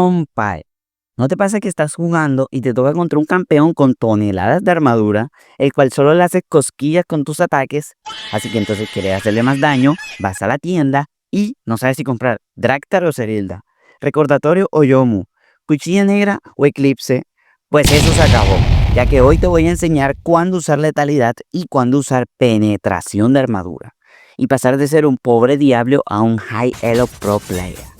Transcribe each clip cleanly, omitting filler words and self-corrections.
compa. ¿No te pasa que estás jugando y te toca contra un campeón con toneladas de armadura, el cual solo le haces cosquillas con tus ataques? Así que entonces quieres hacerle más daño, vas a la tienda y no sabes si comprar Draktar o Serilda, Recordatorio o Yomu, Cuchilla Negra o Eclipse. Pues eso se acabó, ya que hoy te voy a enseñar cuándo usar letalidad y cuándo usar penetración de armadura, y pasar de ser un pobre diablo a un High Elo Pro Player.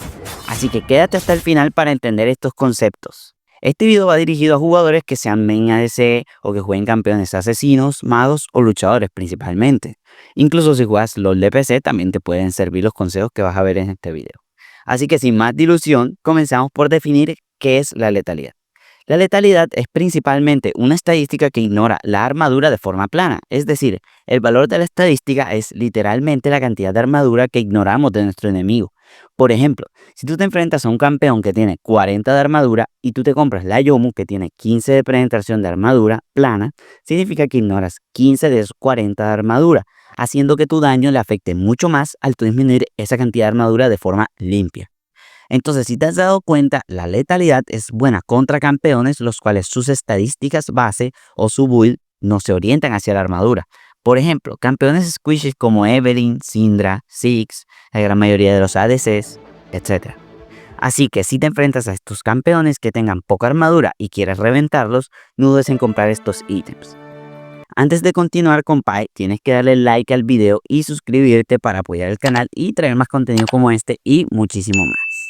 Así que quédate hasta el final para entender estos conceptos. Este video va dirigido a jugadores que sean main ADC o que jueguen campeones asesinos, magos o luchadores principalmente. Incluso si juegas LoL de PC también te pueden servir los consejos que vas a ver en este video. Así que sin más dilución, comenzamos por definir qué es la letalidad. La letalidad es principalmente una estadística que ignora la armadura de forma plana, es decir, el valor de la estadística es literalmente la cantidad de armadura que ignoramos de nuestro enemigo. Por ejemplo, si tú te enfrentas a un campeón que tiene 40 de armadura y tú te compras la Yomu que tiene 15 de penetración de armadura plana, significa que ignoras 15 de esos 40 de armadura, haciendo que tu daño le afecte mucho más al tú disminuir esa cantidad de armadura de forma limpia. Entonces, si te has dado cuenta, la letalidad es buena contra campeones los cuales sus estadísticas base o su build no se orientan hacia la armadura. Por ejemplo, campeones squishy como Evelynn, Syndra, Ziggs, la gran mayoría de los ADCs, etc. Así que si te enfrentas a estos campeones que tengan poca armadura y quieres reventarlos, no dudes en comprar estos ítems. Antes de continuar, compadre, tienes que darle like al video y suscribirte para apoyar el canal y traer más contenido como este y muchísimo más.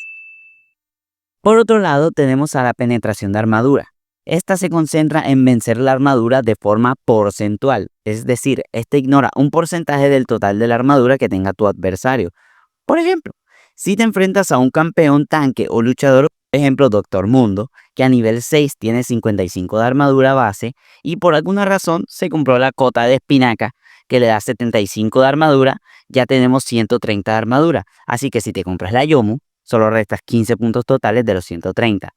Por otro lado, tenemos a la penetración de armadura. Esta se concentra en vencer la armadura de forma porcentual, es decir, esta ignora un porcentaje del total de la armadura que tenga tu adversario. Por ejemplo, si te enfrentas a un campeón tanque o luchador, por ejemplo Doctor Mundo, que a nivel 6 tiene 55 de armadura base y por alguna razón se compró la cota de espinaca que le da 75 de armadura, ya tenemos 130 de armadura. Así que si te compras la Yomu, solo restas 15 puntos totales de los 130.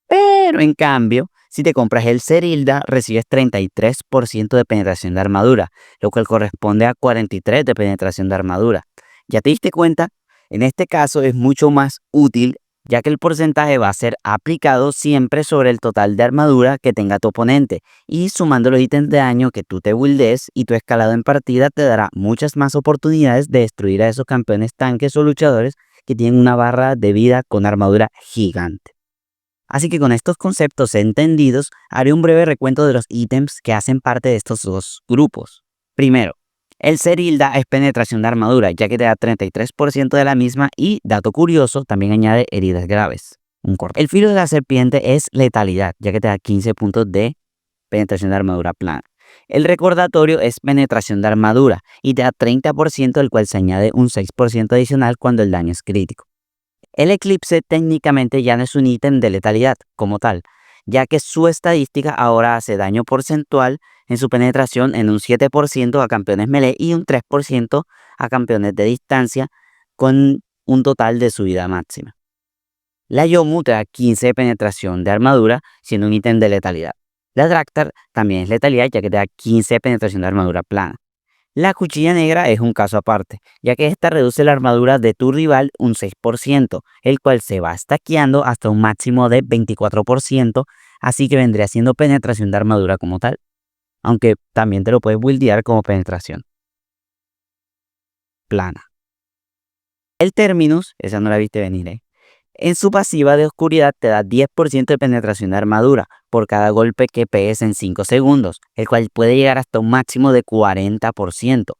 Pero en cambio, si te compras el Serilda, recibes 33% de penetración de armadura, lo cual corresponde a 43 de penetración de armadura. ¿Ya te diste cuenta? En este caso es mucho más útil, ya que el porcentaje va a ser aplicado siempre sobre el total de armadura que tenga tu oponente, y sumando los ítems de daño que tú te buildes y tu escalado en partida te dará muchas más oportunidades de destruir a esos campeones tanques o luchadores que tienen una barra de vida con armadura gigante. Así que con estos conceptos entendidos, haré un breve recuento de los ítems que hacen parte de estos dos grupos. Primero, el Serilda es penetración de armadura, ya que te da 33% de la misma y, dato curioso, también añade heridas graves. El filo de la serpiente es letalidad, ya que te da 15 puntos de penetración de armadura plana. El recordatorio es penetración de armadura y te da 30%, del cual se añade un 6% adicional cuando el daño es crítico. El eclipse técnicamente ya no es un ítem de letalidad como tal, ya que su estadística ahora hace daño porcentual en su penetración en un 7% a campeones melee y un 3% a campeones de distancia, con un total de su vida máxima. La Yomu te da 15 de penetración de armadura, siendo un ítem de letalidad. La Draktar también es letalidad, ya que te da 15 de penetración de armadura plana. La Cuchilla Negra es un caso aparte, ya que esta reduce la armadura de tu rival un 6%, el cual se va stackeando hasta un máximo de 24%, así que vendría siendo penetración de armadura como tal, aunque también te lo puedes buildear como penetración plana. El Terminus, esa no la viste venir, En su pasiva de oscuridad te da 10% de penetración de armadura por cada golpe que pegues en 5 segundos, el cual puede llegar hasta un máximo de 40%.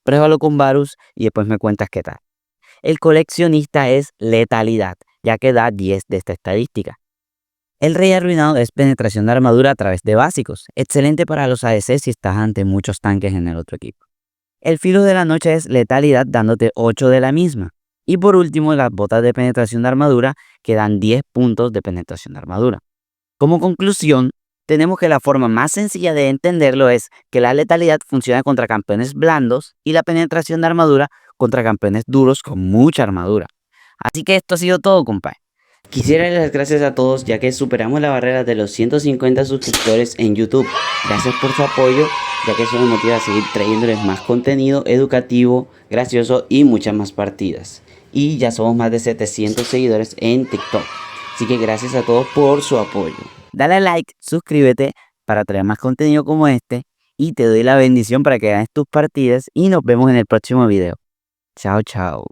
Pruébalo con Varus y después me cuentas qué tal. El coleccionista es letalidad, ya que da 10 de esta estadística. El Rey Arruinado es penetración de armadura a través de básicos, excelente para los ADC si estás ante muchos tanques en el otro equipo. El Filo de la Noche es letalidad dándote 8 de la misma. Y por último, las botas de penetración de armadura que dan 10 puntos de penetración de armadura. Como conclusión, tenemos que la forma más sencilla de entenderlo es que la letalidad funciona contra campeones blandos y la penetración de armadura contra campeones duros con mucha armadura. Así que esto ha sido todo, compadre. Quisiera dar las gracias a todos, ya que superamos la barrera de los 150 suscriptores en YouTube. Gracias por su apoyo, ya que eso me motiva a seguir trayéndoles más contenido educativo, gracioso y muchas más partidas. Y ya somos más de 700 seguidores en TikTok. Así que gracias a todos por su apoyo. Dale like, suscríbete para traer más contenido como este y te doy la bendición para que ganes tus partidas y nos vemos en el próximo video. Chao, chao.